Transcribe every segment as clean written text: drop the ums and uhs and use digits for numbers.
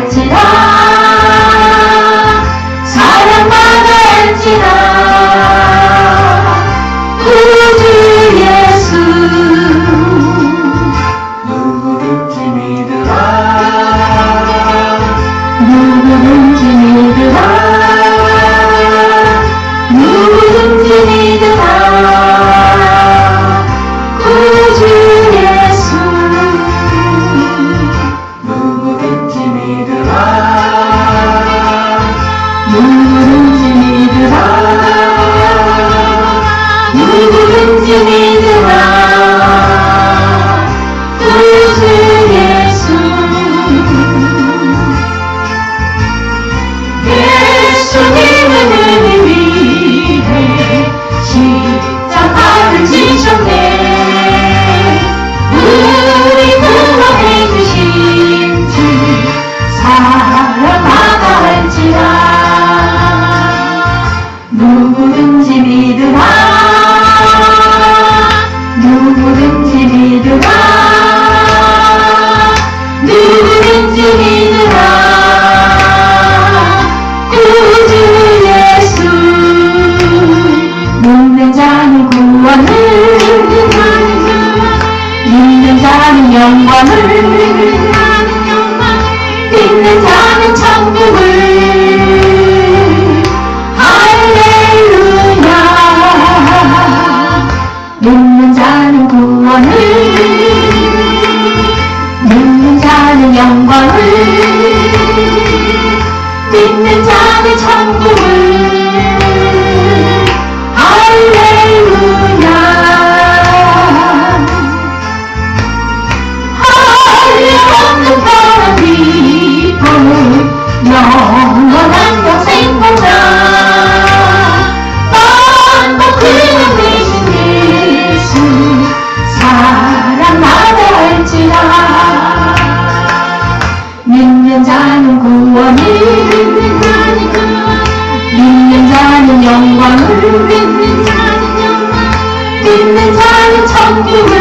할지라 사랑받아 할지라 구주 예수 누구든지 믿으라 누구든지 믿으라 누구든지 믿으라 구주 예수 누구든지 믿으라 누구든지 믿으라 누구든지 믿으라 구주 예수 예수님은 우리 위해 십자가를 지셨네 우리 구원해 주신 주 사랑받아 할지라 누구든지 믿으라 누구든지 믿으라 누구든지 믿으라 구주 예수 믿는 자는 구원을 믿는 자는 영광을 믿는 자는 천국을 할렐루야 믿는 자는 구원을 믿는 자는 영광을 믿는 자는 천국을 할렐루야 하늘없는 사랑 기쁨 영원한 영생보다 반복하는 되신 예수 사랑받아 할지라 믿는 자는 구원을 믿는 자는 영광을 믿는 자는 천국을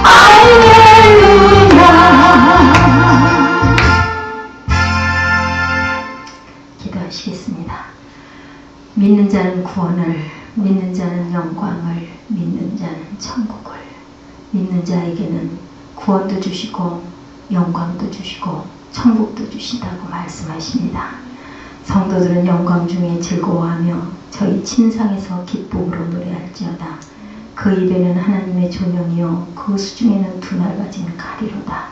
할렐루야 기도하시겠습니다. 믿는 자는 구원을 믿는 자는 영광을 믿는 자는 천국을 믿는 자에게는 구원도 주시고 영광도 주시고 천국도 주신다고 말씀하십니다. 성도들은 영광 중에 즐거워하며 저희 침상에서 기쁨으로 노래할지어다. 그 입에는 하나님의 조명이요 그 수중에는 두 날 가진 칼이로다.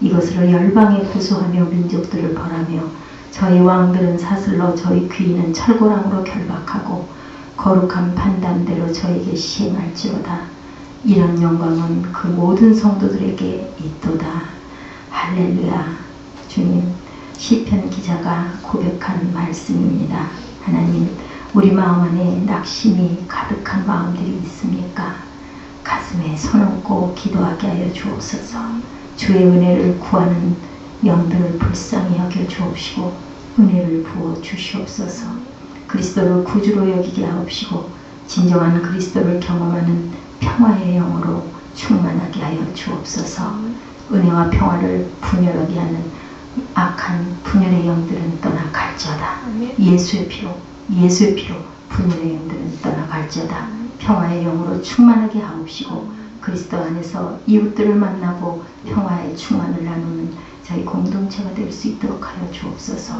이것으로 열방에 고소하며 민족들을 벌하며 저희 왕들은 사슬로 저희 귀인은 철고랑으로 결박하고 거룩한 판단대로 저에게 시행할지로다. 이런 영광은 그 모든 성도들에게 있도다. 할렐루야. 주님, 시편 기자가 고백한 말씀입니다. 하나님, 우리 마음 안에 낙심이 가득한 마음들이 있습니까? 가슴에 손 얹고 기도하게 하여 주옵소서. 주의 은혜를 구하는 영들을 불쌍히 여겨 주옵시고 은혜를 부어 주시옵소서. 그리스도를 구주로 여기게 하옵시고 진정한 그리스도를 경험하는 평화의 영으로 충만하게 하여 주옵소서. 은혜와 평화를 분열하게 하는 악한 분열의 영들은 떠나갈지어다. 예수의 피로 분열의 영들은 떠나갈지어다. 평화의 영으로 충만하게 하옵시고 그리스도 안에서 이웃들을 만나고 평화의 충만을 나누는 저희 공동체가 될 수 있도록 하여 주옵소서.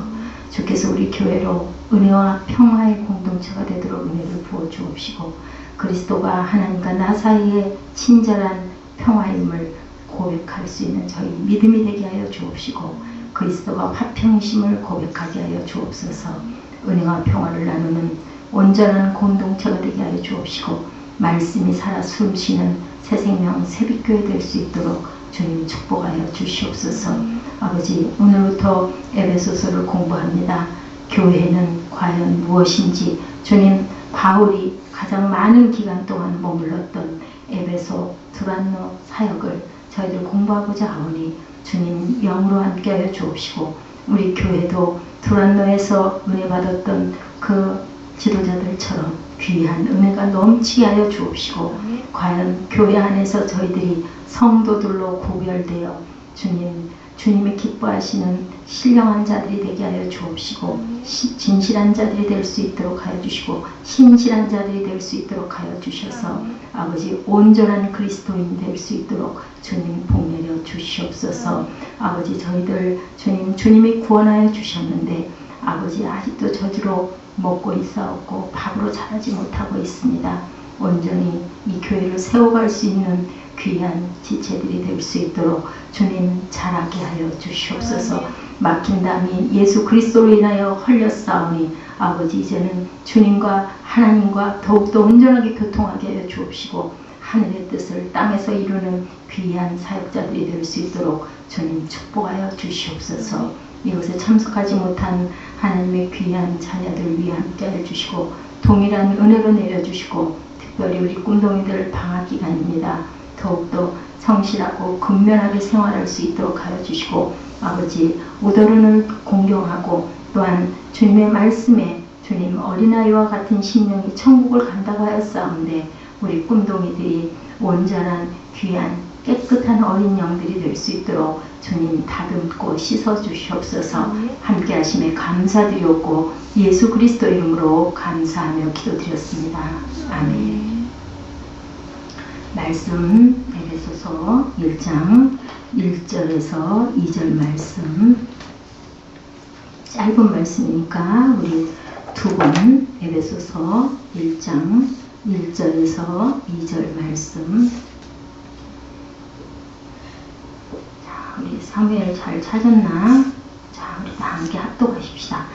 주께서 우리 교회로 은혜와 평화의 공동체가 되도록 은혜를 부어 주옵시고 그리스도가 하나님과 나 사이에 친절한 평화임을 고백할 수 있는 저희 믿음이 되게 하여 주옵시고 그리스도가 화평이심을 고백하게 하여 주옵소서. 은혜와 평화를 나누는 온전한 공동체가 되게 하여 주옵시고 말씀이 살아 숨쉬는 새생명 새빛교회 될 수 있도록 주님 축복하여 주시옵소서. 아버지, 오늘부터 에베소서를 공부합니다. 교회는 과연 무엇인지 주님, 바울이 가장 많은 기간 동안 머물렀던 에베소 두란노 사역을 저희들 공부하고자 하오니 주님 영으로 함께하여 주옵시고 우리 교회도 두란노에서 은혜 받았던 그 지도자들처럼 귀한 은혜가 넘치게 하여 주옵시고 과연 교회 안에서 저희들이 성도들로 구별되어 주님 주님이 기뻐하시는 신령한 자들이 되게 하여 주옵시고 진실한 자들이 될 수 있도록 하여 주시고 신실한 자들이 될 수 있도록 하여 주셔서 아버지 온전한 그리스도인이 될 수 있도록 주님 복 내려 주시옵소서. 아버지 저희들 주님이 구원하여 주셨는데 아버지 아직도 저주로 먹고 있사옵고 밥으로 자라지 못하고 있습니다. 온전히 이 교회를 세워갈 수 있는 귀한 지체들이 될 수 있도록 주님 자라게 하여 주시옵소서. 막힌 담이 예수 그리스도로 인하여 헐렸사오니 아버지 이제는 주님과 하나님과 더욱더 온전하게 교통하게 하여 주옵시고 하늘의 뜻을 땅에서 이루는 귀한 사역자들이 될 수 있도록 주님 축복하여 주시옵소서. 이곳에 참석하지 못한 하나님의 귀한 자녀들 위해 함께하여 주시고 동일한 은혜로 내려주시고 특별히 우리 꿈동이들 방학기간입니다. 더욱더 성실하고 근면하게 생활할 수 있도록 하여 주시고 아버지 오더른을 공경하고 또한 주님의 말씀에 주님 어린아이와 같은 심령이 천국을 간다고 하였사온데 우리 꿈동이들이 온전한 귀한 깨끗한 어린 영들이 될 수 있도록 주님 다듬고 씻어 주시옵소서. 함께 하심에 감사드리옵고 예수 그리스도 이름으로 감사하며 기도드렸습니다. 아멘. 말씀 에베소서 1장 1절에서 2절 말씀 짧은 말씀이니까 우리 두 번 에베소서 1장 1절에서 2절 말씀. 자, 우리 사무엘 잘 찾았나? 자, 우리 다 함께 합독하십시다.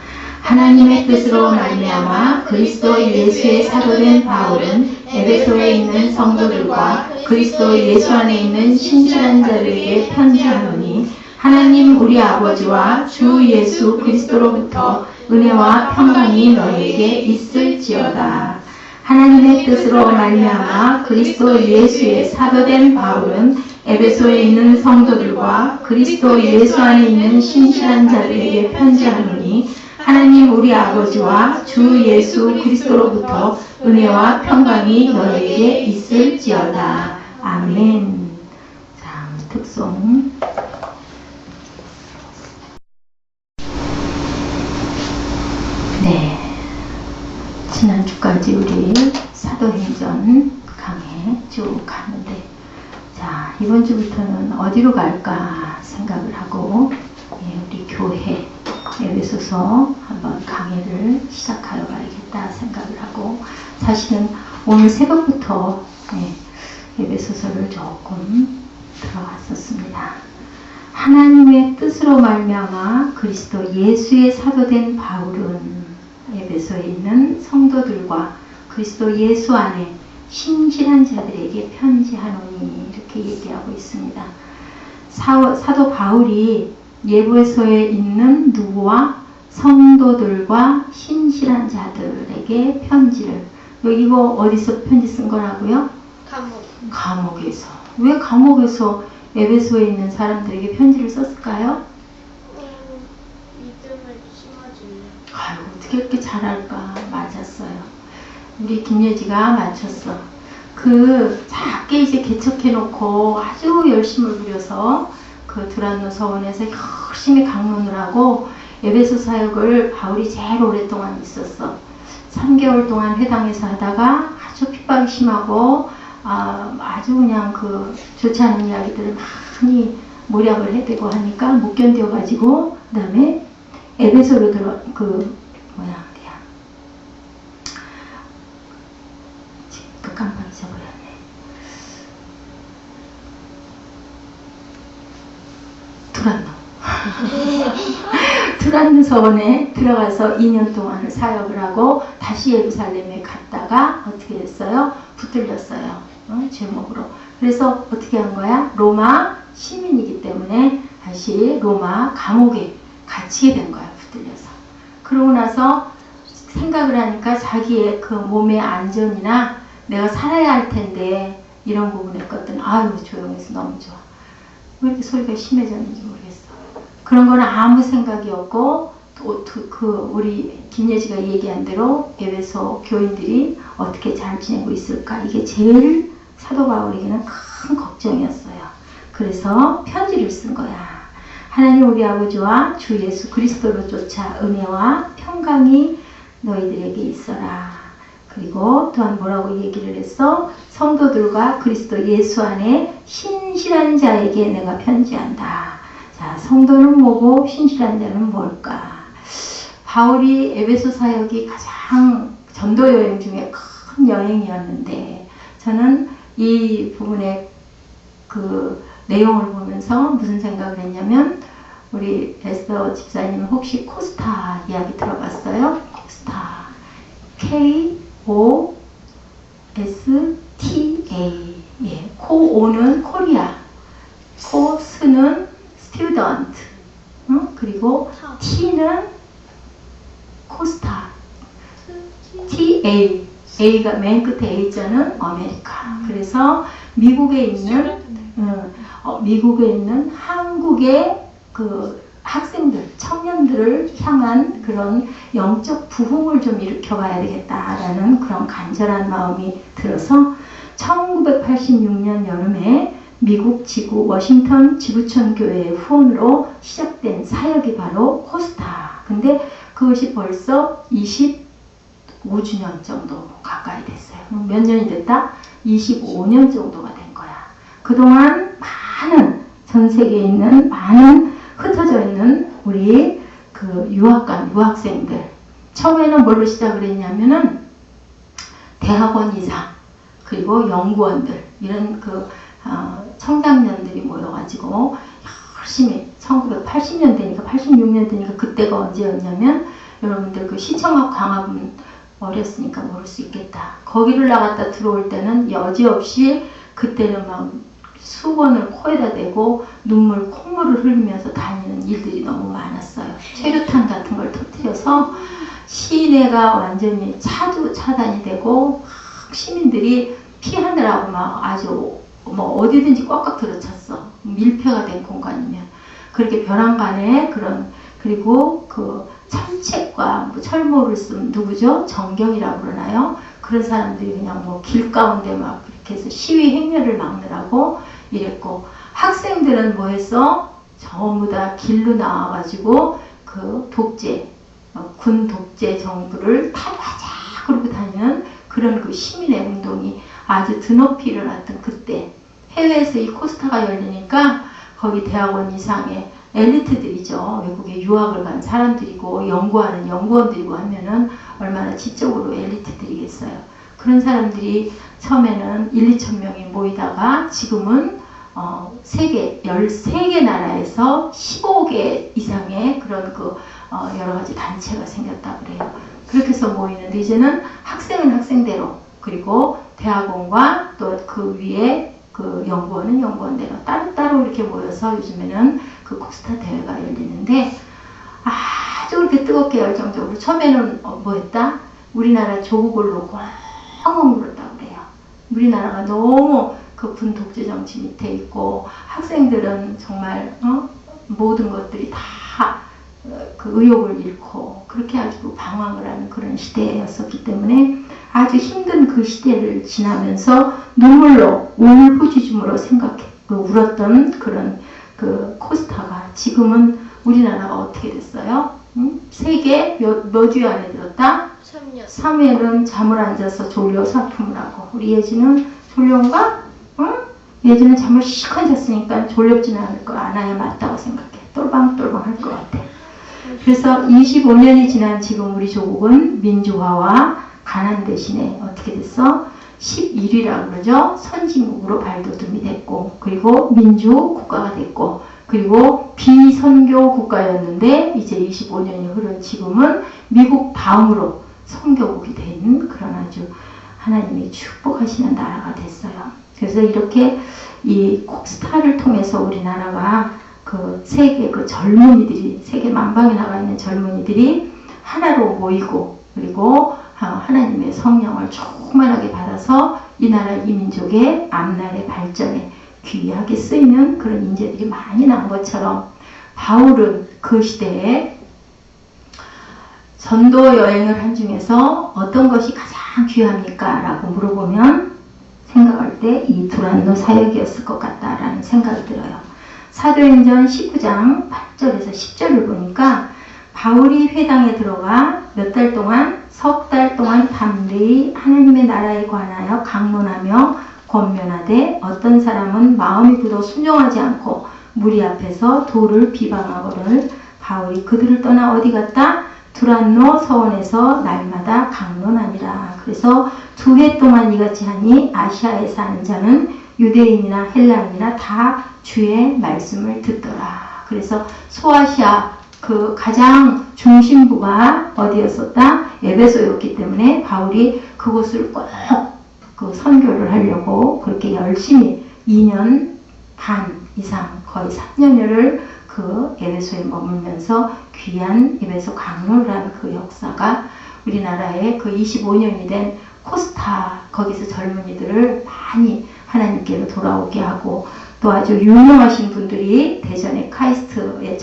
하나님의 뜻으로 말미암아 그리스도 예수의 사도된 바울은 에베소에 있는 성도들과 그리스도 예수 안에 있는 신실한 자들에게 편지하노니 하나님 우리 아버지와 주 예수 그리스도로부터 은혜와 평강이 너희에게 있을지어다. 하나님의 뜻으로 말미암아 그리스도 예수의 사도된 바울은 에베소에 있는 성도들과 그리스도 예수 안에 있는 신실한 자들에게 편지하노니 하나님 우리 아버지와 주 예수 그리스도로부터 은혜와 평강이 너희에게 있을지어다. 아멘. 자, 특송. 네. 지난주까지 우리 사도행전 강해 쭉 가는데 자, 이번 주부터는 어디로 갈까 생각을 하고 우리 교회 에베소서 한번 강의를 시작하여 봐야겠다 생각을 하고 사실은 오늘 새벽부터 에베소서를 조금 들어갔었습니다. 하나님의 뜻으로 말미암아 그리스도 예수의 사도된 바울은 에베소에 있는 성도들과 그리스도 예수 안에 신실한 자들에게 편지하노니 이렇게 얘기하고 있습니다. 사도 바울이 에베소에 있는 누구와 성도들과 신실한 자들에게 편지를 이거 어디서 편지 쓴 거라고요? 감옥에서. 왜 감옥에서 에베소에 있는 사람들에게 편지를 썼을까요? 믿음을 심어주는. 아이고 어떻게 이렇게 잘할까. 맞았어요. 우리 김예지가 맞췄어. 작게 이제 개척해놓고 아주 열심을 부려서 그 두란노 서원에서 열심히 강론을 하고 에베소 사역을 바울이 제일 오랫동안 있었어. 3개월 동안 회당에서 하다가 아주 핍박이 심하고 아주 그냥 좋지 않은 이야기들을 많이 모략을 해대고 하니까 못 견뎌가지고 그 다음에 에베소로 또 깜빡 잊어버렸네. 두란노 서원에 들어가서 2년 동안을 사역을 하고 다시 예루살렘에 갔다가 어떻게 됐어요? 붙들렸어요. 제목으로. 그래서 어떻게 한 거야? 로마 시민이기 때문에 다시 로마 감옥에 갇히게 된 거야. 붙들려서. 그러고 나서 생각을 하니까 자기의 그 몸의 안전이나 내가 살아야 할 텐데 이런 부분에 것들은 아유 조용해서 너무 좋아. 왜 이렇게 소리가 심해졌는지 모르겠어. 그런 거는 아무 생각이 없고 또 우리 김예지가 얘기한 대로 에베소 교인들이 어떻게 잘 지내고 있을까 이게 제일 사도 바울에게는 큰 걱정이었어요. 그래서 편지를 쓴 거야. 하나님 우리 아버지와 주 예수 그리스도로 쫓아 은혜와 평강이 너희들에게 있어라. 그리고 또한 뭐라고 얘기를 했어? 성도들과 그리스도 예수 안에 신실한 자에게 내가 편지한다. 자, 성도는 뭐고 신실한 자는 뭘까? 바울이 에베소 사역이 가장 전도 여행 중에 큰 여행이었는데 저는 이 부분의 그 내용을 보면서 무슨 생각을 했냐면 우리 에스더 집사님 혹시 코스타 이야기 들어봤어요? 코스타 K-O-S-T-A 예, 코오는 코리아 코스는 스튜던트 그리고 T는 코스타 T-A A가 맨 끝에 A자는 아메리카 그래서 미국에 있는 한국의 그 학생들, 청년들을 향한 그런 영적 부흥을 좀 일으켜봐야 되겠다라는 그런 간절한 마음이 들어서 1986년 여름에 미국 지구 워싱턴 지구촌 교회의 후원으로 시작된 사역이 바로 코스타. 근데 그것이 벌써 25주년 정도 가까이 됐어요. 몇 년이 됐다? 25년 정도가 된 거야. 그동안 많은 전 세계에 있는 많은 흩어져 있는 우리 그 유학생들 처음에는 뭘로 시작을 했냐면은 대학원 이상 그리고 연구원들 이런 그 청장년들이 모여가지고 열심히 1980년대니까 86년대니까 그때가 언제였냐면 여러분들 그 시청학 광화문 어렸으니까 모를 수 있겠다. 거기를 나갔다 들어올 때는 여지없이 그때는 막 수건을 코에다 대고 콧물을 흘리면서 다니는 일들이 너무 많았어요. 최루탄 같은 걸 터뜨려서 시내가 완전히 차단이 되고 시민들이 피하느라고 막 아주 뭐 어디든지 꽉꽉 들어찼어. 밀폐가 된 공간이면. 그렇게 벼랑간에 그리고 그 철책과 철모를 쓴 누구죠? 정경이라고 그러나요? 그런 사람들이 그냥 뭐 길 가운데 막 이렇게 해서 시위 행렬을 막느라고 이랬고 학생들은 뭐 했어? 전부 다 길로 나와가지고 그 군 독재 정부를 타파자 그러고 다니는 그런 그 시민의 운동이 아주 드높이 일어났던 그때 해외에서 이 코스타가 열리니까 거기 대학원 이상의 엘리트들이죠. 외국에 유학을 간 사람들이고 연구하는 연구원들이고 하면은 얼마나 지적으로 엘리트들이겠어요. 그런 사람들이 처음에는 2천 명이 모이다가 지금은 세계 13개 나라에서 15개 이상의 그런 여러 가지 단체가 생겼다고 그래요. 그렇게 해서 모이는데 이제는 학생은 학생대로 그리고 대학원과 또 그 위에 그 연구원은 연구원대로 따로따로 이렇게 모여서 요즘에는 그 코스타 대회가 열리는데 아주 그렇게 뜨겁게 열정적으로 처음에는 뭐 했다? 우리나라 조국을 놓고 엉엉 울었다고 그래요. 우리나라가 너무 그 군 독재 정치 밑에 있고 학생들은 정말 모든 것들이 다 그 의욕을 잃고 그렇게 가지고 방황을 하는 그런 시대였었기 때문에 아주 힘든 그 시대를 지나면서 눈물로 울부짖음으로 울었던 그런 그 코스타가 지금은 우리나라가 어떻게 됐어요? 세계 몇 위 안에 들었다? 3년. 3회는 잠을 안 자서 졸려 사품을 하고 우리 예지는 졸려온가? 응? 예지는 잠을 실컷 잤으니까 졸렵지는 않아야 맞다고 생각해. 똘방똘방 할 것 같아. 그래서 25년이 지난 지금 우리 조국은 민주화와 가난 대신에 어떻게 됐어? 11위라고 그러죠? 선진국으로 발돋움이 됐고 그리고 민주국가가 됐고 그리고 비선교 국가였는데 이제 25년이 흐른 지금은 미국 다음으로 선교국이 된 그런 아주 하나님이 축복하시는 나라가 됐어요. 그래서 이렇게 이 코스타를 통해서 우리나라가 그 세계 그 젊은이들이 세계 만방에 나가 있는 젊은이들이 하나로 모이고 그리고 하나님의 성령을 충만하게 받아서 이 나라 이 민족의 앞날의 발전에 귀하게 쓰이는 그런 인재들이 많이 난 것처럼 바울은 그 시대에 전도 여행을 한 중에서 어떤 것이 가장 귀합니까? 라고 물어보면 생각할 때 이 두란노 사역이었을 것 같다라는 생각이 들어요. 사도행전 19장 8절에서 10절을 보니까 바울이 회당에 들어가 몇 달 동안, 석 달 동안 담대히 하나님의 나라에 관하여 강론하며 권면하되 어떤 사람은 마음이 굳어 순종하지 않고 무리 앞에서 도를 비방하거늘 바울이 그들을 떠나 어디 갔다? 두란노 서원에서 날마다 강론하니라. 그래서 2해 동안 이같이 하니 아시아에 사는 자는 유대인이나 헬라인이나 다 주의 말씀을 듣더라. 그래서 소아시아 그 가장 중심부가 어디였었다? 에베소였기 때문에 바울이 그곳을 꼭 그 선교를 하려고 그렇게 열심히 2년 반 이상 거의 3년여를 그 에베소에 머물면서 귀한 에베소 강론을 한 그 역사가 우리나라에 그 25년이 된 코스타 거기서 젊은이들을 많이 하나님께로 돌아오게 하고 또 아주 유명하신 분들이 대전의 카이스트의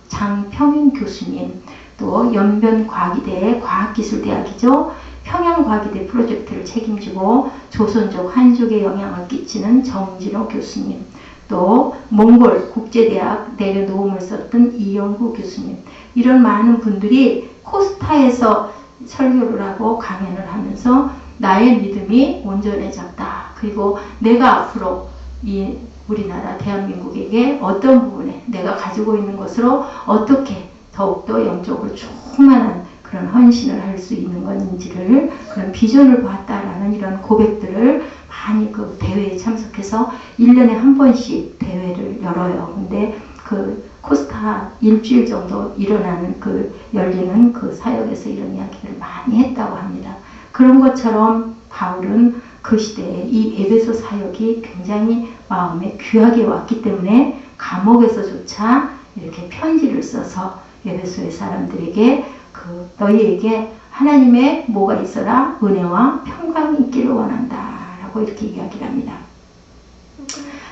장평윤 교수님 또 연변과기대 과학기술대학이죠. 평양과기대 프로젝트를 책임지고 조선족 한족에 영향을 끼치는 정진호 교수님 또 몽골 국제대학 내려놓음을 썼던 이영구 교수님 이런 많은 분들이 코스타에서 설교를 하고 강연을 하면서 나의 믿음이 온전해졌다. 그리고 내가 앞으로 이 우리나라 대한민국에게 어떤 부분에 내가 가지고 있는 것으로 어떻게 더욱더 영적으로 충만한 그런 헌신을 할 수 있는 것인지를 그런 비전을 보았다라는 이런 고백들을 많이 그 대회에 참석해서 1년에 한 번씩 대회를 열어요. 근데 그 코스타 일주일 정도 일어나는 그 열리는 그 사역에서 이런 이야기를 많이 했다고 합니다. 그런 것처럼 바울은 그 시대에 이 에베소 사역이 굉장히 마음에 귀하게 왔기 때문에 감옥에서조차 이렇게 편지를 써서 에베소의 사람들에게 그 너희에게 하나님의 뭐가 있어라? 은혜와 평강이 있기를 원한다 라고 이렇게 이야기를 합니다.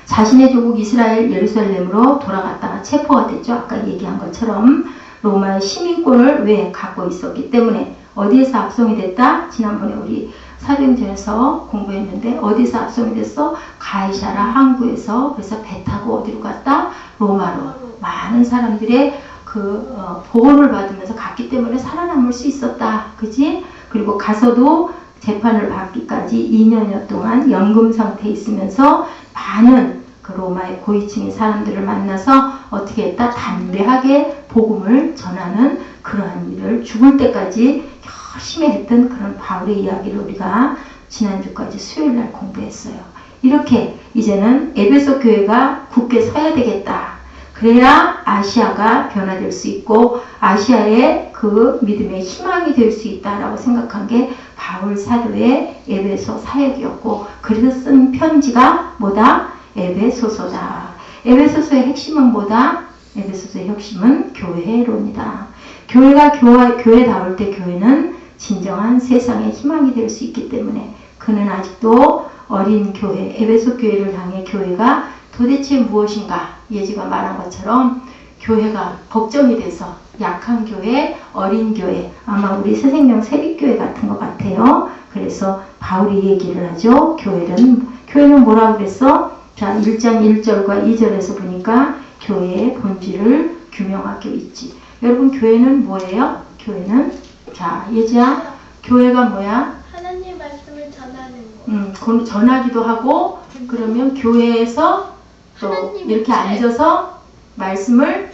자신의 조국 이스라엘 예루살렘으로 돌아갔다가 체포가 됐죠. 아까 얘기한 것처럼 로마의 시민권을 왜 갖고 있었기 때문에 어디에서 압송이 됐다? 지난번에 우리 사도행전에서 공부했는데 어디서 압송이 됐어? 가이사라 항구에서. 그래서 배 타고 어디로 갔다? 로마로. 많은 사람들의 그 보호를 받으면서 갔기 때문에 살아남을 수 있었다. 그지? 그리고 가서도 재판을 받기까지 2년여 동안 연금 상태에 있으면서 많은 그 로마의 고위층의 사람들을 만나서 어떻게 했다? 담대하게 복음을 전하는 그러한 일을 죽을 때까지 열심히 했던 그런 바울의 이야기를 우리가 지난주까지 수요일날 공부했어요. 이렇게 이제는 에베소 교회가 굳게 서야 되겠다. 그래야 아시아가 변화될 수 있고 아시아의 그 믿음의 희망이 될 수 있다라고 생각한 게 바울 사도의 에베소 사역이었고 그래서 쓴 편지가 뭐다? 에베소서다. 에베소서의 핵심은 뭐다? 에베소서의 핵심은 교회론이다. 교회가 교회다울 때 교회는 진정한 세상의 희망이 될 수 있기 때문에 그는 아직도 어린 교회, 에베소 교회를 향해 교회가 도대체 무엇인가? 예지가 말한 것처럼 교회가 걱정이 돼서 약한 교회, 어린 교회, 아마 우리 새생명 세빛교회 같은 것 같아요. 그래서 바울이 얘기를 하죠. 교회는 뭐라고 그랬어? 자, 1장 1절과 2절에서 보니까 교회의 본질을 규명하고 있지. 여러분 교회는 뭐예요? 교회는 자, 예지야, 교회가 뭐야? 하나님 말씀을 전하는 거. 전하기도 하고 그러면 교회에서 또 이렇게 앉아서 말씀을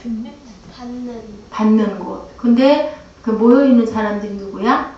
받는 곳. 근데 그 모여있는 사람들이 누구야?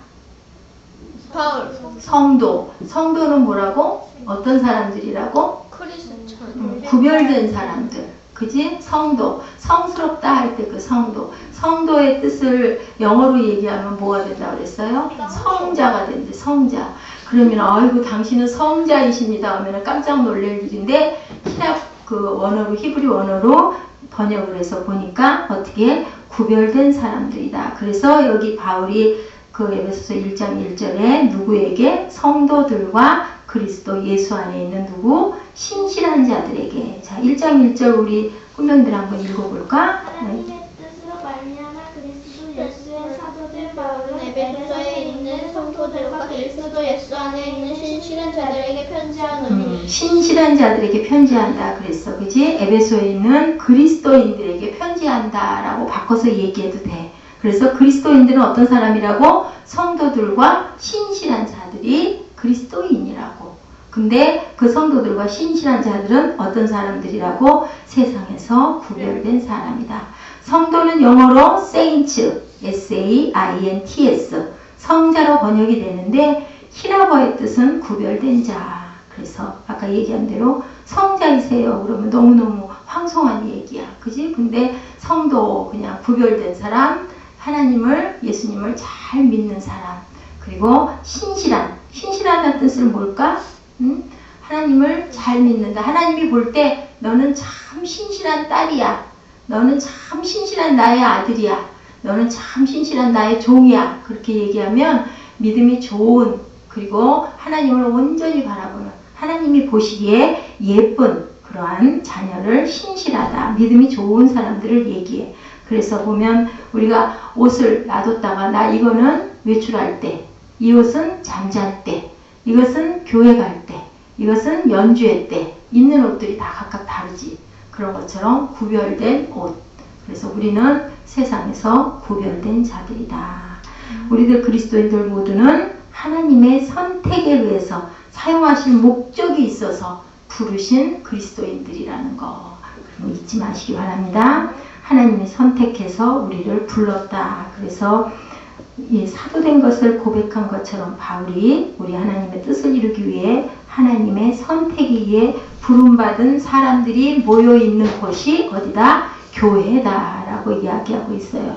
바울. 성도. 성도는 뭐라고? 어떤 사람들이라고? 크리스천. 구별된 사람들. 그지? 성도. 성스럽다 할 때 그 성도. 성도의 뜻을 영어로 얘기하면 뭐가 된다고 그랬어요? 성자가 된대. 성자. 그러면 아이고 당신은 성자이십니다 하면 깜짝 놀랄 일인데 히랍 그 원어로 히브리 원어로 번역을 해서 보니까 어떻게 구별된 사람들이다. 그래서 여기 바울이 그 에베소서 1장 1절에 누구에게? 성도들과 그리스도 예수 안에 있는 누구? 신실한 자들에게. 자, 1장 1절 우리 훈련들 한번 읽어볼까? 하나님의 뜻으로 말미암아 그리스도 예수의 사도된 바울은 에베소에 있는 성도 성도들과 그리스도 예수 안에 있는 신실한 자들에게 편지하노니 신실한 자들에게 편지한다 그랬어. 그지? 에베소에 있는 그리스도인들에게 편지한다라고 바꿔서 얘기해도 돼. 그래서 그리스도인들은 어떤 사람이라고? 성도들과 신실한 자들이 그리스도인이라고. 근데 그 성도들과 신실한 자들은 어떤 사람들이라고? 세상에서 구별된 사람이다. 성도는 영어로 saints, S-A-I-N-T-S, 성자로 번역이 되는데 히라버의 뜻은 구별된 자. 그래서 아까 얘기한 대로 성자이세요 그러면 너무너무 황송한 얘기야. 그지? 근데 성도, 그냥 구별된 사람, 하나님을, 예수님을 잘 믿는 사람, 그리고 신실하다는 뜻은 뭘까? 하나님을 잘 믿는다. 하나님이 볼 때 너는 참 신실한 딸이야. 너는 참 신실한 나의 아들이야. 너는 참 신실한 나의 종이야. 그렇게 얘기하면 믿음이 좋은, 그리고 하나님을 온전히 바라보는, 하나님이 보시기에 예쁜 그러한 자녀를 신실하다, 믿음이 좋은 사람들을 얘기해. 그래서 보면 우리가 옷을 놔뒀다가 나 이거는 외출할 때, 이 옷은 잠잘 때, 이것은 교회 갈 때, 이것은 연주회 때 입는 옷들이 다 각각 다르지. 그런 것처럼 구별된 옷. 그래서 우리는 세상에서 구별된 자들이다. 우리들 그리스도인들 모두는 하나님의 선택에 의해서 사용하실 목적이 있어서 부르신 그리스도인들이라는 거. 잊지 마시기 바랍니다. 하나님이 선택해서 우리를 불렀다. 그래서 이 사도된 것을 고백한 것처럼 바울이 우리 하나님의 뜻을 이루기 위해 하나님의 선택에 의해 부름받은 사람들이 모여있는 곳이 어디다? 교회다 라고 이야기하고 있어요.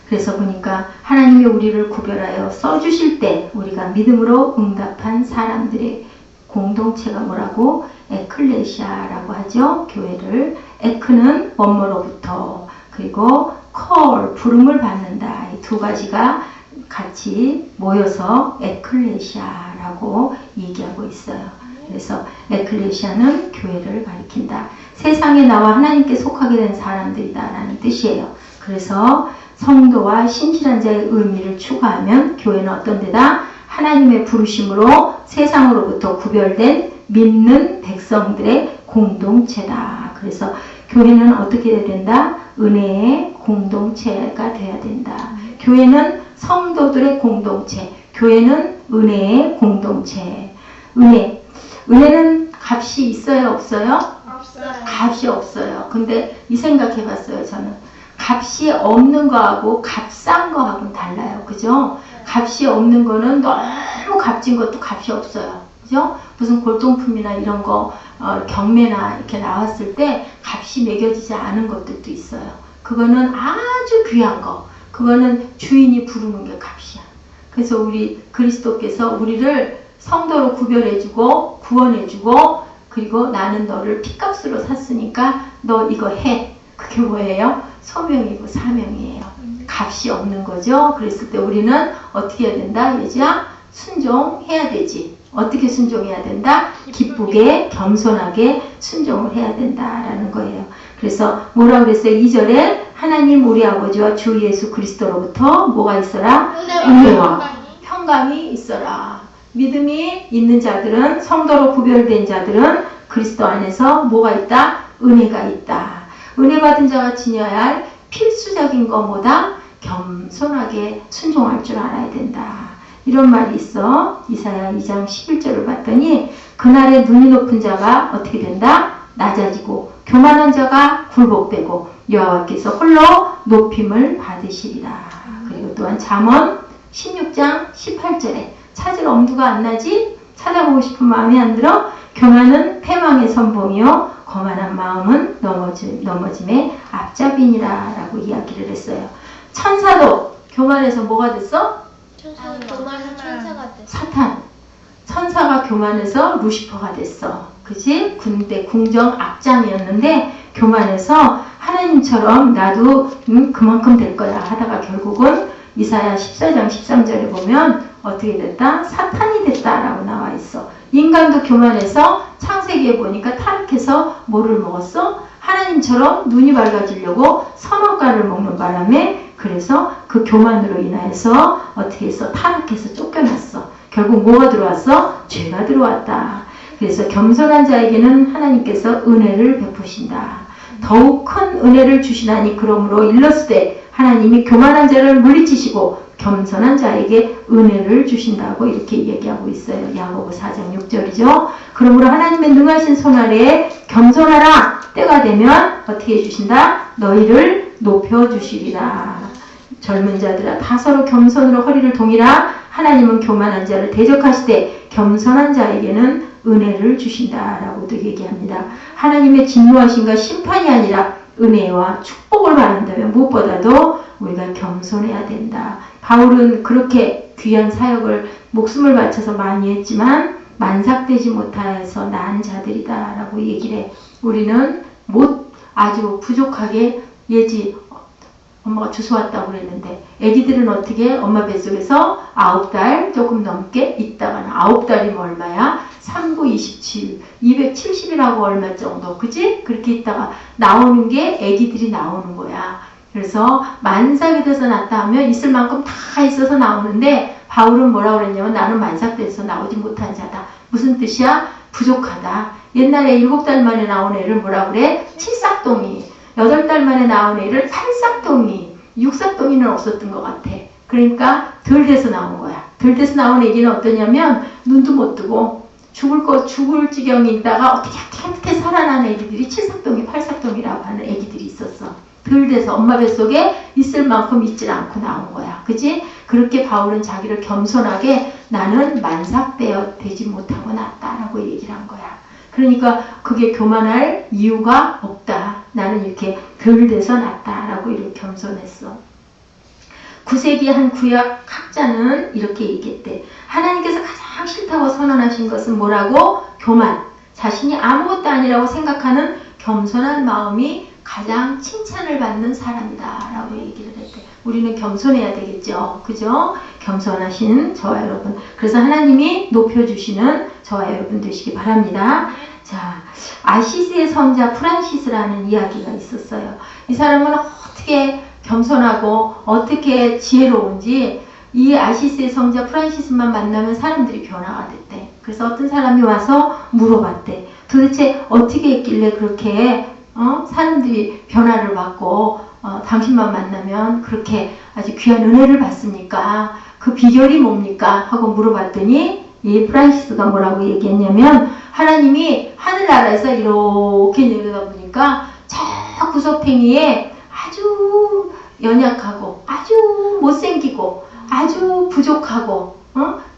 그래서 보니까 하나님이 우리를 구별하여 써주실 때 우리가 믿음으로 응답한 사람들의 공동체가 뭐라고? 에클레시아라고 하죠. 교회를. 에크는 원모로부터, 그리고 call, 부름을 받는다. 이 두 가지가 같이 모여서 에클레시아라고 얘기하고 있어요. 그래서 에클레시아는 교회를 가리킨다. 세상에 나와 하나님께 속하게 된 사람들이다 라는 뜻이에요. 그래서 성도와 신실한 자의 의미를 추가하면 교회는 어떤 데다? 하나님의 부르심으로 세상으로부터 구별된 믿는 백성들의 공동체다. 그래서 교회는 어떻게 해야 된다? 은혜의 공동체가 돼야 된다. 교회는 성도들의 공동체, 교회는 은혜의 공동체. 은혜는 값이 있어요, 없어요? 없어요. 값이 없어요. 근데 이 생각해봤어요, 저는. 값이 없는 거하고 값싼 거하고는 달라요. 그죠? 값이 없는 거는 너무 값진 것도 값이 없어요. 그죠? 무슨 골동품이나 이런 거, 경매나 이렇게 나왔을 때 값이 매겨지지 않은 것들도 있어요. 그거는 아주 귀한 거. 그거는 주인이 부르는 게 값이야. 그래서 우리 그리스도께서 우리를 성도로 구별해주고 구원해주고, 그리고 나는 너를 핏값으로 샀으니까 너 이거 해. 그게 뭐예요? 소명이고 사명이에요. 값이 없는 거죠. 그랬을 때 우리는 어떻게 해야 된다? 예지야? 순종해야 되지. 어떻게 순종해야 된다? 기쁘게 겸손하게 순종을 해야 된다라는 거예요. 그래서 뭐라고 그랬어요? 2절에 하나님 우리 아버지와 주 예수 그리스도로부터 뭐가 있어라? 은혜와 평강이 있어라. 믿음이 있는 자들은, 성도로 구별된 자들은 그리스도 안에서 뭐가 있다? 은혜가 있다. 은혜 받은 자가 지녀야 할 필수적인 거 뭐다? 겸손하게 순종할 줄 알아야 된다. 이런 말이 있어. 이사야 2장 11절을 봤더니 그날에 눈이 높은 자가 어떻게 된다? 낮아지고 교만한 자가 굴복되고 여호와께서 홀로 높임을 받으시리라. 그리고 또한 잠언 16장 18절에 찾을 엄두가 안 나지? 찾아보고 싶은 마음이 안 들어? 교만은 패망의 선봉이요 거만한 마음은 넘어짐의 앞잡이니라 라고 이야기를 했어요. 천사도 교만해서 뭐가 됐어? 천사는 교만한 천사가 됐어. 사탄. 천사가 교만해서 루시퍼가 됐어. 그치? 근데 궁정 악장이었는데 교만해서 하나님처럼 나도 그만큼 될 거야 하다가 결국은 이사야 14장 13절에 보면 어떻게 됐다? 사탄이 됐다라고 나와 있어. 인간도 교만해서 창세기에 보니까 타락해서 뭐를 먹었어? 하나님처럼 눈이 밝아지려고 선악과를 먹는 바람에 그래서 그 교만으로 인해서 어떻게 해서 타락해서 쫓겨났어. 결국 뭐가 들어왔어? 죄가 들어왔다. 그래서 겸손한 자에게는 하나님께서 은혜를 베푸신다. 더욱 큰 은혜를 주시나니 그러므로 일렀으되 하나님이 교만한 자를 물리치시고 겸손한 자에게 은혜를 주신다고 이렇게 얘기하고 있어요. 야고보 4장 6절이죠. 그러므로 하나님의 능하신 손 아래에 겸손하라. 때가 되면 어떻게 해주신다? 너희를 높여주시리라. 젊은 자들아 다 서로 겸손으로 허리를 동이라. 하나님은 교만한 자를 대적하시되 겸손한 자에게는 은혜를 주신다라고도 얘기합니다. 하나님의 진노하심과 심판이 아니라 은혜와 축복을 받는다면 무엇보다도 우리가 겸손해야 된다. 바울은 그렇게 귀한 사역을 목숨을 바쳐서 많이 했지만 만삭되지 못하여서 난 자들이다 라고 얘기를 해. 우리는 아주 부족하게 엄마가 주워 왔다고 그랬는데 애기들은 어떻게 엄마 뱃속에서 9달 조금 넘게 있다가는 9달이면 얼마야? 3, 9, 27, 270이라고 얼마 정도 그지? 그렇게 있다가 나오는 게 애기들이 나오는 거야. 그래서 만삭이 돼서 낳다 하면 있을 만큼 다 있어서 나오는데 바울은 뭐라고 그랬냐면 나는 만삭돼서 나오지 못한 자다. 무슨 뜻이야? 부족하다. 옛날에 7달 만에 나온 애를 뭐라고 그래? 칠삭동이. 8달 만에 나온 애를 팔삭동이. 육삭동이는 없었던 것 같아. 그러니까 덜 돼서 나온 거야. 덜 돼서 나온 애기는 어떠냐면 눈도 못 뜨고 죽을 지경에 있다가 어떻게 살아난 애기들이 칠삭동이 팔삭동이라고 하는 애기들이 있었어. 덜 돼서 엄마 뱃속에 있을 만큼 있질 않고 나온 거야. 그지? 그렇게 바울은 자기를 겸손하게 나는 만삭되지 못하고 났다라고 얘기를 한 거야. 그러니까 그게 교만할 이유가 없다. 나는 이렇게 덜 돼서 났다라고 이렇게 겸손했어. 9세기 한 구약 학자는 이렇게 얘기했대. 하나님께서 가장 싫다고 선언하신 것은 뭐라고? 교만. 자신이 아무것도 아니라고 생각하는 겸손한 마음이 가장 칭찬을 받는 사람이다 라고 얘기를 했대. 우리는 겸손해야 되겠죠. 그죠? 겸손하신 저와 여러분. 그래서 하나님이 높여주시는 저와 여러분 되시기 바랍니다. 자, 아시스의 성자 프란시스라는 이야기가 있었어요. 이 사람은 어떻게 겸손하고 어떻게 지혜로운지 이 아시스의 성자 프란시스만 만나면 사람들이 변화가 됐대. 그래서 어떤 사람이 와서 물어봤대. 도대체 어떻게 했길래 그렇게 사람들이 변화를 받고 당신만 만나면 그렇게 아주 귀한 은혜를 받습니까? 그 비결이 뭡니까? 하고 물어봤더니 이 프란시스가 뭐라고 얘기했냐면 하나님이 하늘나라에서 이렇게 내려다보니까 저 구석탱이에 아주 연약하고 아주 못생기고 아주 부족하고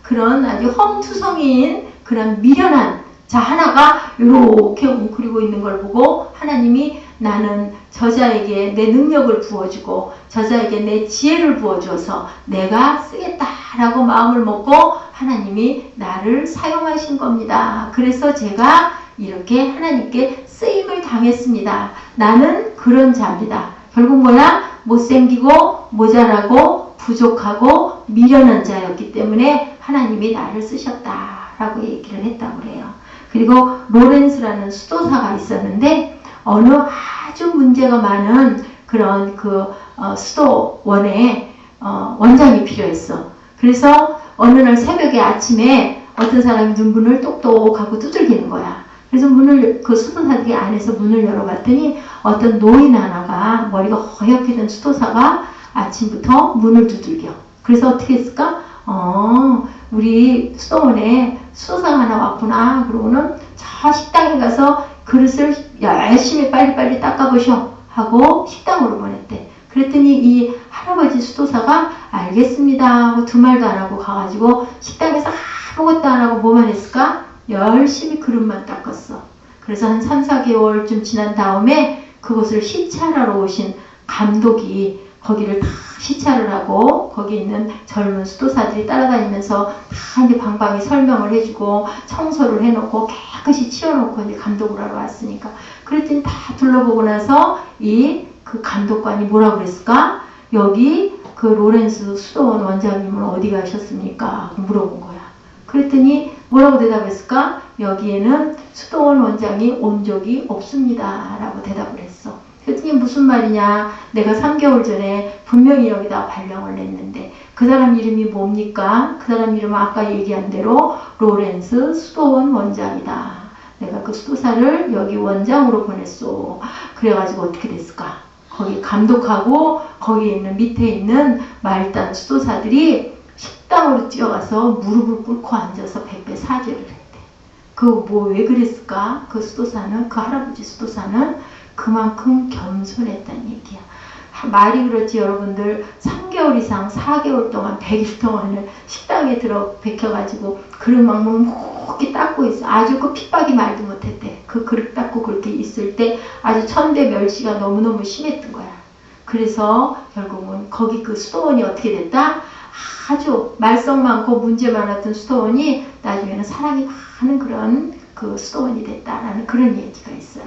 그런 아주 험투성이인 그런 미련한 자 하나가 이렇게 웅크리고 있는 걸 보고 하나님이 나는 저자에게 내 능력을 부어주고 저자에게 내 지혜를 부어줘서 내가 쓰겠다라고 마음을 먹고 하나님이 나를 사용하신 겁니다. 그래서 제가 이렇게 하나님께 쓰임을 당했습니다. 나는 그런 자입니다. 결국 뭐야? 못생기고 모자라고 부족하고 미련한 자였기 때문에 하나님이 나를 쓰셨다라고 얘기를 했다고 그래요. 그리고 로렌스라는 수도사가 있었는데 어느 아주 문제가 많은 그런 수도원에 원장이 필요했어. 그래서 어느 날 새벽에 아침에 어떤 사람이 문을 똑똑하고 두들기는 거야. 그래서 그 수도사들이 안에서 문을 열어봤더니 어떤 노인 하나가 머리가 허옇게 된 수도사가 아침부터 문을 두들겨. 그래서 어떻게 했을까? 우리 수도원에 수도사가 하나 왔구나. 그러고는 저 식당에 가서 그릇을 열심히 빨리빨리 닦아보셔 하고 식당으로 보냈대. 그랬더니 이 할아버지 수도사가 알겠습니다 하고 두 말도 안 하고 가가지고 식당에서 아무것도 안 하고 뭐만 했을까? 열심히 그릇만 닦았어. 그래서 한 3, 4개월쯤 지난 다음에 그곳을 시찰하러 오신 감독이 거기를 다 시찰을 하고 거기 있는 젊은 수도사들이 따라다니면서 다 이제 방방이 설명을 해주고 청소를 해놓고 깨끗이 치워놓고 이제 감독을 하러 왔으니까 그랬더니 다 둘러보고 나서 그 감독관이 뭐라고 그랬을까? 여기 그 로렌스 수도원 원장님은 어디 가셨습니까? 물어본 거야. 그랬더니 뭐라고 대답했을까? 여기에는 수도원 원장이 온 적이 없습니다 라고 대답을 했어. 교수님 무슨 말이냐? 내가 3개월 전에 분명히 여기다 발령을 냈는데 그 사람 이름이 뭡니까? 그 사람 이름은 아까 얘기한 대로 로렌스 수도원 원장이다. 내가 그 수도사를 여기 원장으로 보냈어. 그래가지고 어떻게 됐을까? 거기 감독하고 거기에 있는 밑에 있는 말단 수도사들이 식당으로 뛰어가서 무릎을 꿇고 앉아서 백배 사죄를 했대. 그 뭐 왜 그랬을까? 그 수도사는, 그 할아버지 수도사는 그만큼 겸손했다는 얘기야. 말이 그렇지 여러분들 3개월 이상 4개월 동안 100일 동안을 식당에 들어 베껴가지고 그릇 막 묵묵히 닦고 있어. 아주 그 핍박이 말도 못했대. 그 그릇 닦고 그렇게 있을 때 아주 천대 멸시가 너무너무 심했던 거야. 그래서 결국은 거기 그 수도원이 어떻게 됐다? 아주 말썽 많고 문제 많았던 수도원이 나중에는 사랑이 많은 그런 그 수도원이 됐다라는 그런 얘기가 있어요.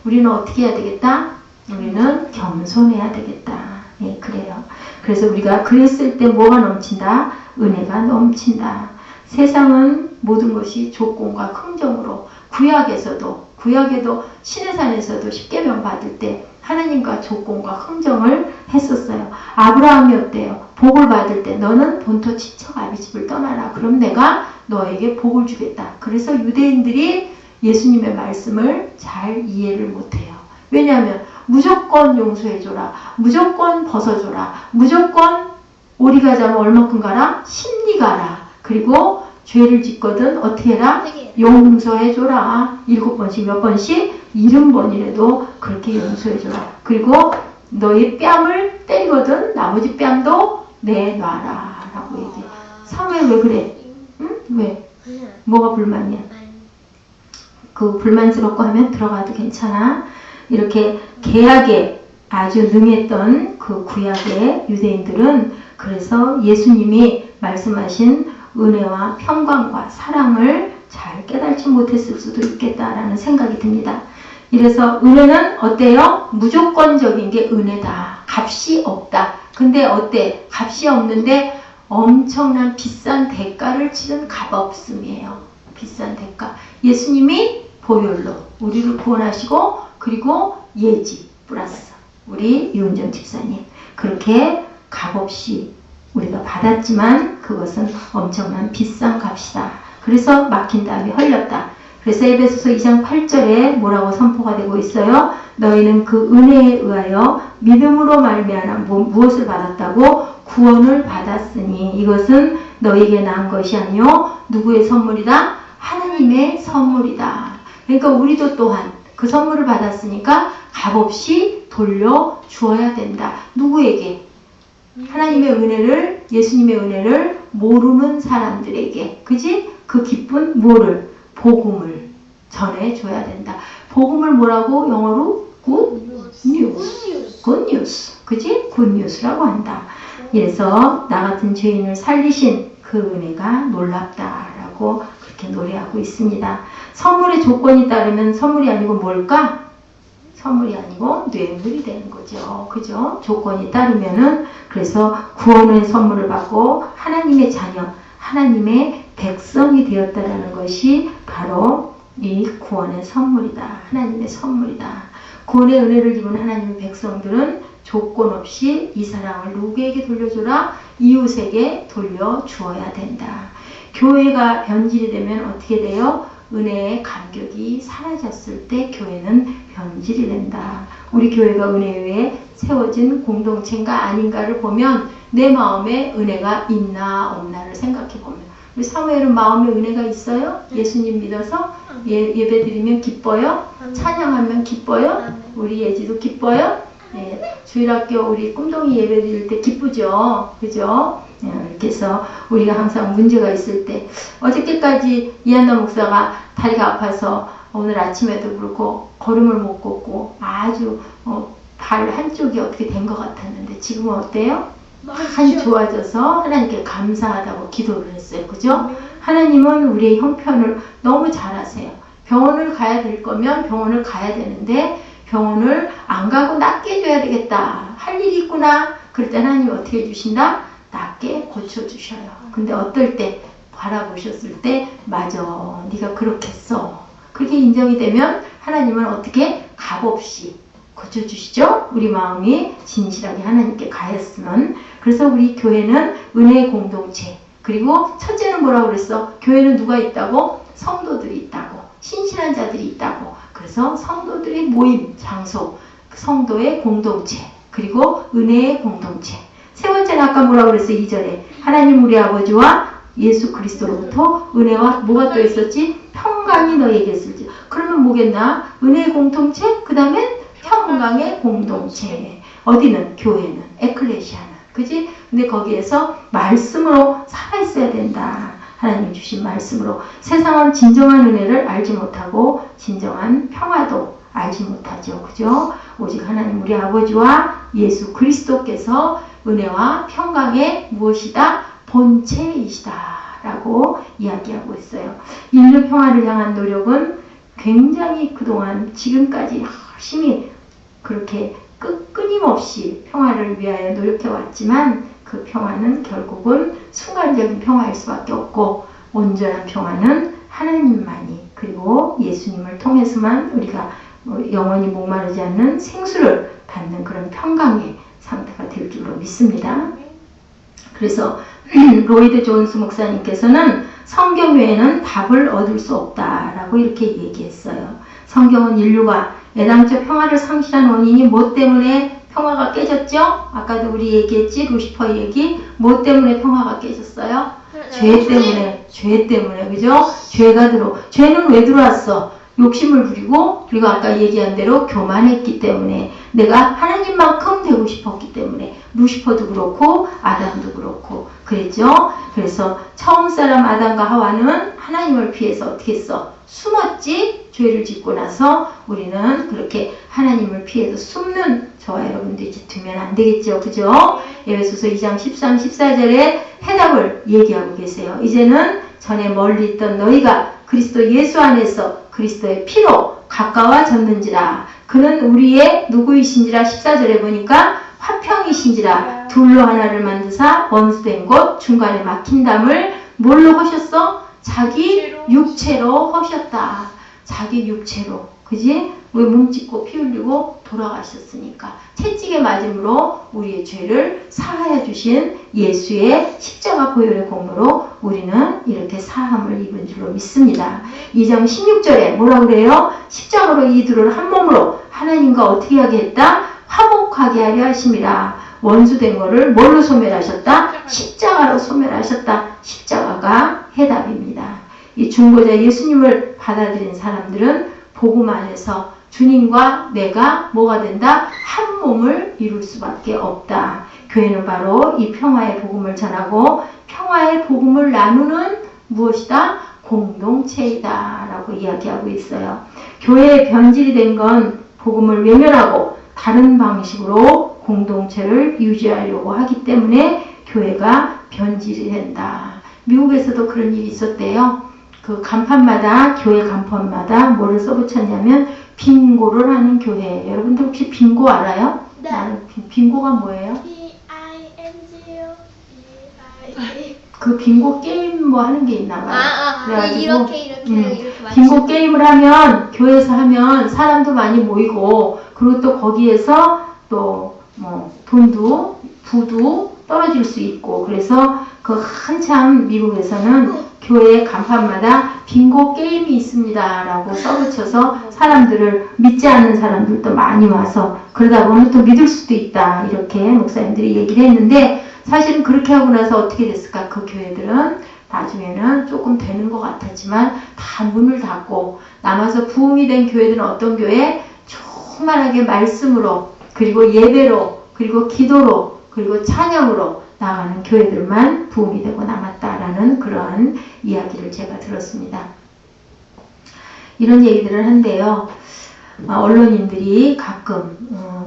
우리는 어떻게 해야 되겠다? 우리는 겸손해야 되겠다. 예, 그래요. 그래서 우리가 그랬을 때 뭐가 넘친다? 은혜가 넘친다. 세상은 모든 것이 조건과 흥정으로 구약에도 시내산에서도 십계명 받을 때 하나님과 조건과 흥정을 했었어요. 아브라함이 어때요? 복을 받을 때 너는 본토 친척 아비집을 떠나라. 그럼 내가 너에게 복을 주겠다. 그래서 유대인들이 예수님의 말씀을 잘 이해를 못해요. 왜냐하면 무조건 용서해줘라. 무조건 벗어줘라. 무조건 오리 가자면 얼마큼 가라? 10리 가라. 그리고 죄를 짓거든 어떻게 해라? 용서해줘라. 7번씩 몇 번씩? 70번이라도 그렇게 용서해줘라. 그리고 너의 뺨을 때리거든 나머지 뺨도 내놔라. 라고 얘기해. 사무엘 왜 그래? 응? 왜? 뭐가 불만이야? 그 불만스럽고 하면 들어가도 괜찮아. 이렇게 계약에 아주 능했던 그 구약의 유대인들은 그래서 예수님이 말씀하신 은혜와 평강과 사랑을 잘 깨달지 못했을 수도 있겠다라는 생각이 듭니다. 이래서 은혜는 어때요? 무조건적인 게 은혜다. 값이 없다. 근데 어때? 값이 없는데 엄청난 비싼 대가를 치른 값없음이에요. 비싼 대가. 예수님이 보혈로 우리를 구원하시고 그리고 예지 플러스 우리 유은정 집사님 그렇게 값없이 우리가 받았지만 그것은 엄청난 비싼 값이다. 그래서 막힌 다음에 흘렸다. 그래서 에베소서 2장 8절에 뭐라고 선포가 되고 있어요? 너희는 그 은혜에 의하여 믿음으로 말미암아 무엇을 받았다고? 구원을 받았으니 이것은 너희에게 난 것이 아니요 누구의 선물이다? 하나님의 선물이다. 그러니까 우리도 또한 그 선물을 받았으니까 값없이 돌려주어야 된다. 누구에게? 하나님의 은혜를, 예수님의 은혜를 모르는 사람들에게. 그지? 그 기쁜 뭐를? 복음을 전해줘야 된다. 복음을 뭐라고? 영어로? 굿뉴스. 굿뉴스. 그지? 굿뉴스라고 한다. 그래서 나 같은 죄인을 살리신 그 은혜가 놀랍다라고 그렇게 노래하고 있습니다. 선물의 조건이 따르면 선물이 아니고 뭘까? 선물이 아니고 뇌물이 되는 거죠. 그죠? 조건이 따르면은 그래서 구원의 선물을 받고 하나님의 자녀, 하나님의 백성이 되었다라는 것이 바로 이 구원의 선물이다. 하나님의 선물이다. 구원의 은혜를 입은 하나님의 백성들은 조건 없이 이 사랑을 누구에게 돌려주라? 이웃에게 돌려주어야 된다. 교회가 변질이 되면 어떻게 돼요? 은혜의 감격이 사라졌을 때 교회는 변질이 된다. 우리 교회가 은혜 위에 세워진 공동체인가 아닌가를 보면 내 마음에 은혜가 있나 없나를 생각해 보면 우리 사무엘은 마음에 은혜가 있어요? 예수님 믿어서 예배 드리면 기뻐요? 찬양하면 기뻐요? 우리 예지도 기뻐요? 예, 주일학교 우리 꿈동이 예배 드릴 때 기쁘죠? 그죠? 이렇게 해서 우리가 항상 문제가 있을 때 어저께까지 이한나 목사가 다리가 아파서 오늘 아침에도 그렇고 걸음을 못 걷고 아주 발 한쪽이 어떻게 된 것 같았는데 지금은 어때요? 많이 좋아져서 하나님께 감사하다고 기도를 했어요. 그죠? 하나님은 우리의 형편을 너무 잘 아세요. 병원을 가야 될 거면 병원을 가야 되는데 병원을 안 가고 낫게 해줘야 되겠다. 할 일이 있구나. 그럴 때 하나님이 어떻게 해주신다? 낫게 고쳐주셔요. 근데 어떨 때 바라보셨을 때 맞아 네가 그렇게 했어. 그렇게 인정이 되면 하나님은 어떻게 값없이 고쳐주시죠. 우리 마음이 진실하게 하나님께 가였으면. 그래서 우리 교회는 은혜의 공동체. 그리고 첫째는 뭐라고 그랬어? 교회는 누가 있다고? 성도들이 있다고. 신실한 자들이 있다고. 그래서 성도들의 모임 장소, 성도의 공동체, 그리고 은혜의 공동체. 세 번째는 아까 뭐라고 그랬어요? 2절에 하나님 우리 아버지와 예수 그리스도로부터 은혜와 뭐가 또 있었지? 평강이 너에게 있을지. 그러면 뭐겠나? 은혜의 공동체, 그 다음에 평강의 공동체. 어디는? 교회는, 에클레시아는. 그지? 근데 거기에서 말씀으로 살아있어야 된다. 하나님 주신 말씀으로. 세상은 진정한 은혜를 알지 못하고 진정한 평화도 알지 못하죠. 그죠? 오직 하나님 우리 아버지와 예수 그리스도께서 은혜와 평강의 무엇이다? 본체이시다 라고 이야기하고 있어요. 인류 평화를 향한 노력은 굉장히 그동안 지금까지 열심히 그렇게 끊임없이 평화를 위하여 노력해왔지만 그 평화는 결국은 순간적인 평화일 수밖에 없고 온전한 평화는 하나님만이 그리고 예수님을 통해서만 우리가 영원히 목마르지 않는 생수를 받는 그런 평강의 상태가 될 줄로 믿습니다. 그래서 로이드 존스 목사님께서는 성경 외에는 답을 얻을 수 없다라고 이렇게 얘기했어요. 성경은 인류가 애당초 평화를 상실한 원인이 뭐 때문에 평화가 깨졌죠? 아까도 우리 얘기했지? 루시퍼 얘기. 뭐 때문에 평화가 깨졌어요? 죄 때문에. 죄 때문에. 그죠? 죄가 죄는 왜 들어왔어? 욕심을 부리고, 그리고 아까 얘기한 대로 교만했기 때문에, 내가 하나님만큼 되고 싶었기 때문에, 루시퍼도 그렇고 아담도 그렇고 그랬죠. 그래서 처음 사람 아담과 하와는 하나님을 피해서 어떻게 했어? 숨었지. 죄를 짓고 나서 우리는 그렇게 하나님을 피해서 숨는 저와 여러분도 이제 두면 안 되겠죠. 그죠? 에베소서 2장 13, 14절에 해답을 얘기하고 계세요. 이제는 전에 멀리 있던 너희가 그리스도 예수 안에서 그리스도의 피로 가까워졌는지라. 그는 우리의 누구이신지라. 14절에 보니까 화평이신지라. 둘로 하나를 만드사 원수된 곳 중간에 막힌 담을 뭘로 하셨어? 자기 육체로 하셨다. 자기 육체로. 그지? 왜 몸찢고 피 흘리고 돌아가셨으니까. 채찍에 맞음으로 우리의 죄를 사하여 주신 예수의 십자가 보혈의 공로로 우리는 이렇게 사함을 입은 줄로 믿습니다. 2장 16절에 뭐라고 그래요? 십자가로 이 둘을 한 몸으로 하나님과 어떻게 하게 했다? 화목하게 하려 하심이라. 원수된 거를 뭘로 소멸하셨다? 십자가로 소멸하셨다. 십자가가 해답입니다. 이 중보자 예수님을 받아들인 사람들은 복음 안에서 주님과 내가 뭐가 된다? 한 몸을 이룰 수밖에 없다. 교회는 바로 이 평화의 복음을 전하고 평화의 복음을 나누는 무엇이다? 공동체이다 라고 이야기하고 있어요. 교회의 변질이 된 건 복음을 외면하고 다른 방식으로 공동체를 유지하려고 하기 때문에 교회가 변질이 된다. 미국에서도 그런 일이 있었대요. 그 간판마다, 교회 간판마다 뭐를 써붙였냐면 빙고를 하는 교회. 여러분들 혹시 빙고 알아요? 네. 나는 빙고가 뭐예요? B-I-N-G-O 그 빙고 게임 뭐 하는 게 있나 봐요. 이렇게 빙고 게임을 하면, 교회에서 하면 사람도 많이 모이고, 그리고 또 거기에서 또 뭐 돈도, 부도 떨어질 수 있고, 그래서 그 한참 미국에서는 교회 간판마다 빙고 게임이 있습니다 라고 써붙여서 사람들을 믿지 않는 사람들도 많이 와서 그러다 보면 또 믿을 수도 있다 이렇게 목사님들이 얘기를 했는데, 사실은 그렇게 하고 나서 어떻게 됐을까? 그 교회들은 나중에는 조금 되는 것 같았지만 다 문을 닫고 남아서 부흥이 된 교회들은 어떤 교회? 충만하게 말씀으로, 그리고 예배로, 그리고 기도로, 그리고 찬양으로 나가는 교회들만 부흥이 되고 남았다라는 그러한 이야기를 제가 들었습니다. 이런 얘기들을 한데요. 언론인들이 가끔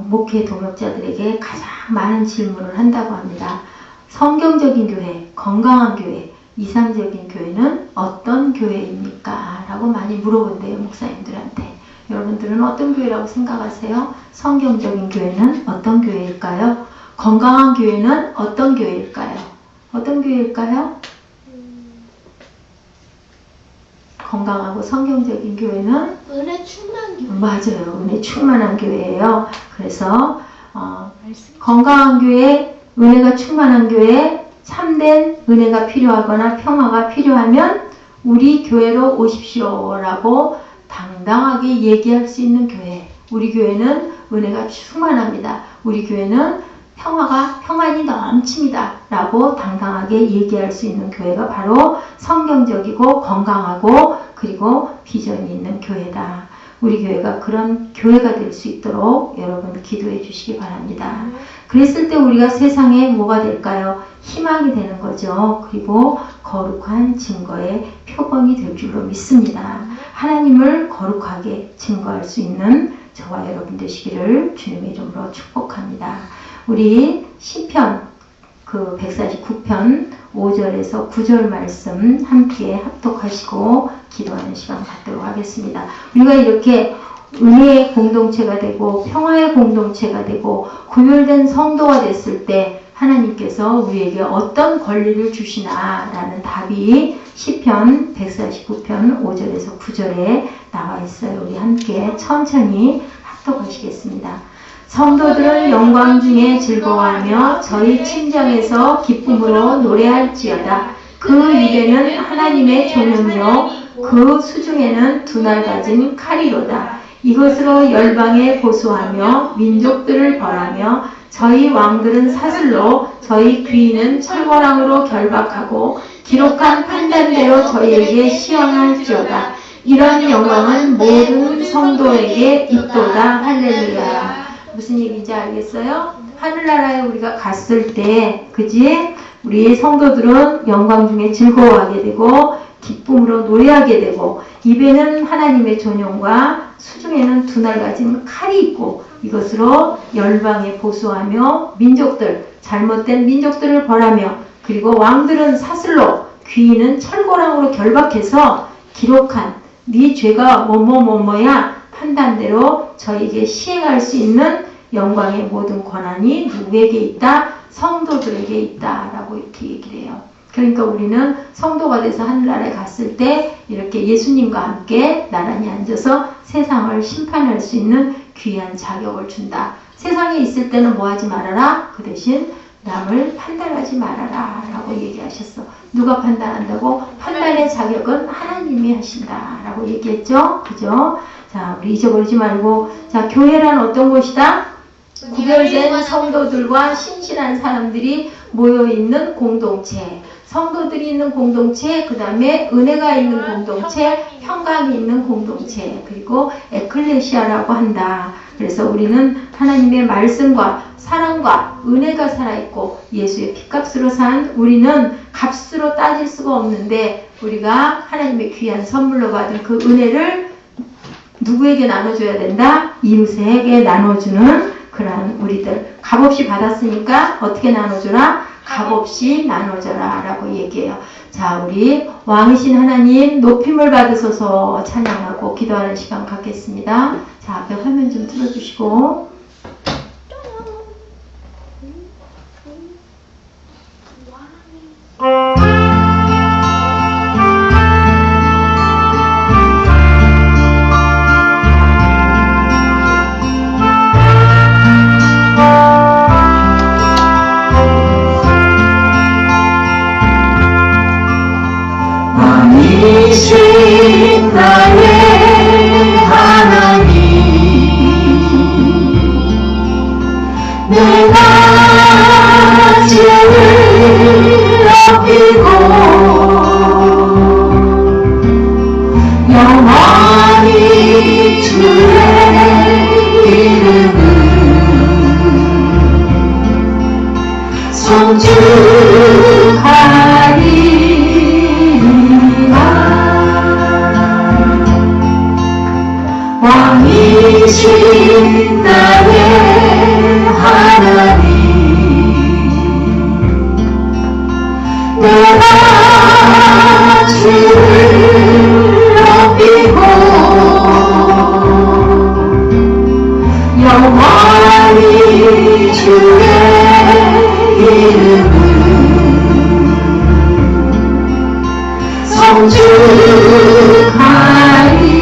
목회 동역자들에게 가장 많은 질문을 한다고 합니다. 성경적인 교회, 건강한 교회, 이상적인 교회는 어떤 교회입니까? 라고 많이 물어본대요, 목사님들한테. 여러분들은 어떤 교회라고 생각하세요? 성경적인 교회는 어떤 교회일까요? 건강한 교회는 어떤 교회일까요? 어떤 교회일까요? 건강하고 성경적인 교회는 은혜 충만 교회. 맞아요. 은혜 충만한 교회예요. 그래서 건강한 교회, 은혜가 충만한 교회, 참된 은혜가 필요하거나 평화가 필요하면 우리 교회로 오십시오라고 당당하게 얘기할 수 있는 교회. 우리 교회는 은혜가 충만합니다. 우리 교회는 평안이 넘칩니다. 라고 당당하게 얘기할 수 있는 교회가 바로 성경적이고 건강하고 그리고 비전이 있는 교회다. 우리 교회가 그런 교회가 될 수 있도록 여러분 기도해 주시기 바랍니다. 그랬을 때 우리가 세상에 뭐가 될까요? 희망이 되는 거죠. 그리고 거룩한 증거의 표본이 될 줄로 믿습니다. 하나님을 거룩하게 증거할 수 있는 저와 여러분 되시기를 주님의 이름으로 축복합니다. 우리 시편 149편 5절에서 9절 말씀 함께 합독하시고 기도하는 시간 갖도록 하겠습니다. 우리가 이렇게 은혜의 공동체가 되고 평화의 공동체가 되고 구별된 성도가 됐을 때 하나님께서 우리에게 어떤 권리를 주시나라는 답이 시편 149편 5절에서 9절에 나와 있어요. 우리 함께 천천히 합독하시겠습니다. 성도들은 영광 중에 즐거워하며 저희 침정에서 기쁨으로 노래할지어다. 그 입에는 하나님의 종용이요 그 수중에는 두 날 가진 칼이로다. 이것으로 열방에 보수하며 민족들을 벌하며 저희 왕들은 사슬로 저희 귀인은 철거랑으로 결박하고 기록한 판단대로 저희에게 시행할지어다. 이런 영광은 모든 성도에게 있도다. 할렐루야. 무슨 얘기인지 알겠어요? 하늘나라에 우리가 갔을 때, 그지? 우리 성도들은 영광 중에 즐거워하게 되고, 기쁨으로 노래하게 되고, 입에는 하나님의 존용과 수중에는 두 날 가진 칼이 있고, 이것으로 열방에 보수하며 민족들, 잘못된 민족들을 벌하며, 그리고 왕들은 사슬로, 귀인은 철거랑으로 결박해서 기록한 네 죄가 뭐뭐뭐뭐야 판단대로 저에게 시행할 수 있는 영광의 모든 권한이 누구에게 있다? 성도들에게 있다. 라고 이렇게 얘기를 해요. 그러니까 우리는 성도가 돼서 하늘나라에 갔을 때 이렇게 예수님과 함께 나란히 앉아서 세상을 심판할 수 있는 귀한 자격을 준다. 세상에 있을 때는 뭐 하지 말아라? 그 대신 남을 판단하지 말아라. 라고 얘기하셨어. 누가 판단한다고? 판단의 자격은 하나님이 하신다. 라고 얘기했죠. 그죠? 자, 우리 잊어버리지 말고, 자, 교회란 어떤 곳이다? 구별된 성도들과 신실한 사람들이 모여있는 공동체, 성도들이 있는 공동체, 그 다음에 은혜가 있는 공동체, 평강이 있는 공동체, 그리고 에클레시아라고 한다. 그래서 우리는 하나님의 말씀과 사랑과 은혜가 살아있고 예수의 피값으로 산 우리는 값으로 따질 수가 없는데 우리가 하나님의 귀한 선물로 받은 그 은혜를 누구에게 나눠줘야 된다? 이웃에게 나눠주는 그러한 우리들. 값없이 받았으니까 어떻게 나눠줘라? 값없이 나눠줘라 라고 얘기해요. 자, 우리 왕이신 하나님 높임을 받으소서 찬양하고 기도하는 시간 갖겠습니다. 자, 앞에 화면 좀 틀어주시고. 왕이신 나의 하나님 내가 죄를 업히고 영원히 주의 이름을 송축하리 왕이신 나의 하나님 내가 주를 높이고 영원히 주의 이름을 성축하리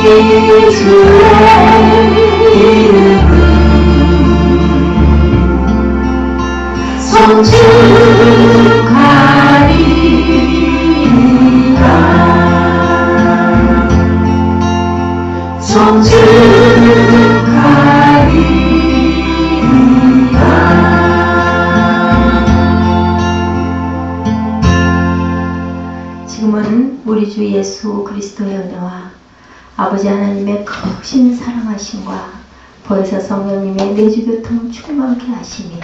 주의 이름은 성축하리이다. 성축하리이다. 지금은 우리 주 예수 그리스도의 은혜와 아버지 하나님의 크신 사랑하심과 보혜사 성령님의 내주교통 충만케 하심이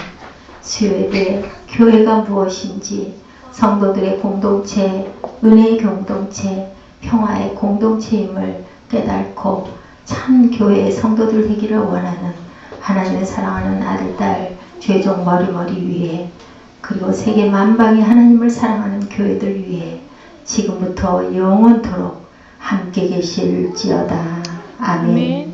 수요예배 교회가 무엇인지 성도들의 공동체, 은혜의 공동체, 평화의 공동체임을 깨닫고 참 교회의 성도들 되기를 원하는 하나님의 사랑하는 아들, 딸, 죄종 머리머리 위에 그리고 세계 만방의 하나님을 사랑하는 교회들 위에 지금부터 영원토록 함께 계실지어다. 아멘.